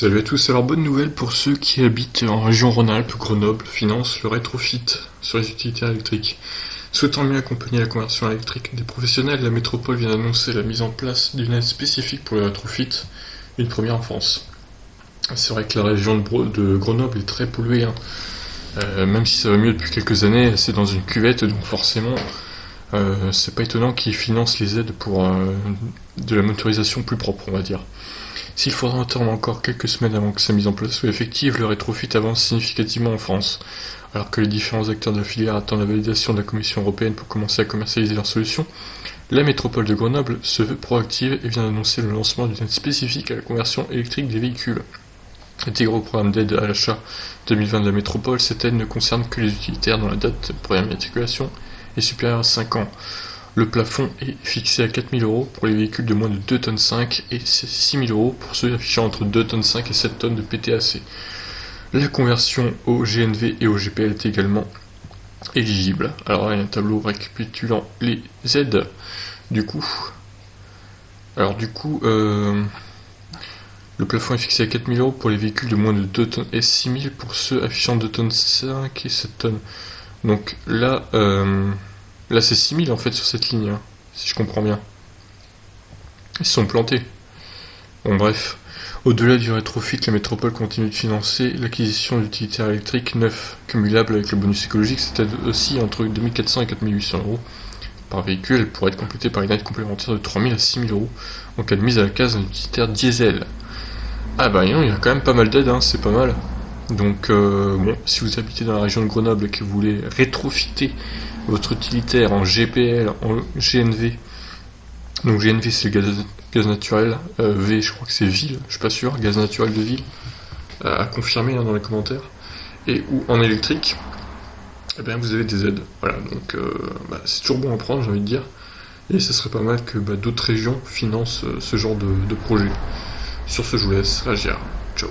Salut à tous, alors bonne nouvelle pour ceux qui habitent en région Rhône-Alpes, Grenoble finance le rétrofit sur les utilitaires électriques. Souhaitant mieux accompagner la conversion électrique des professionnels, la métropole vient d'annoncer la mise en place d'une aide spécifique pour le rétrofit, une première en France. C'est vrai que la région de Grenoble est très polluée, hein. Même si ça va mieux depuis quelques années, c'est dans une cuvette, donc forcément, c'est pas étonnant qu'ils financent les aides pour de la motorisation plus propre, on va dire. S'il faudra attendre encore quelques semaines avant que sa mise en place soit effective, le rétrofit avance significativement en France. Alors que les différents acteurs de la filière attendent la validation de la Commission européenne pour commencer à commercialiser leurs solutions, la métropole de Grenoble se veut proactive et vient d'annoncer le lancement d'une aide spécifique à la conversion électrique des véhicules. Intégrée au programme d'aide à l'achat 2020 de la métropole, cette aide ne concerne que les utilitaires dont la date de première matriculation est supérieure à 5 ans. Le plafond est fixé à 4 000 € pour les véhicules de moins de 2,5 tonnes et 6 000 € pour ceux affichant entre 2,5 tonnes et 7 tonnes de PTAC. La conversion au GNV et au GPL est également éligible. Alors il y a un tableau récapitulant les aides. Du coup, le plafond est fixé à 4 000 € pour les véhicules de moins de 2 tonnes et 6 000 pour ceux affichant 2,5 tonnes et 7 tonnes. Donc là, c'est 6 000 en fait sur cette ligne, hein, si je comprends bien. Ils se sont plantés. Bon, bref. Au-delà du rétrofit, la métropole continue de financer l'acquisition d'utilitaires électriques neufs, cumulables avec le bonus écologique, c'est-à-dire aussi entre 2 400 et 4 800 € par véhicule. Elle pourrait être complétée par une aide complémentaire de 3 000 à 6 000 € en cas de mise à la case d'un utilitaire diesel. Ah bah non, il y a quand même pas mal d'aides, hein, c'est pas mal. Donc bon, si vous habitez dans la région de Grenoble et que vous voulez rétrofiter votre utilitaire en GPL, en GNV, donc GNV c'est le gaz naturel, V je crois que c'est ville, je suis pas sûr, gaz naturel de ville, à confirmer hein, dans les commentaires, et ou en électrique, eh bien vous avez des aides. Voilà, donc c'est toujours bon à prendre, j'ai envie de dire, et ça serait pas mal que d'autres régions financent ce genre de projet. Sur ce, je vous laisse réagir. Ciao.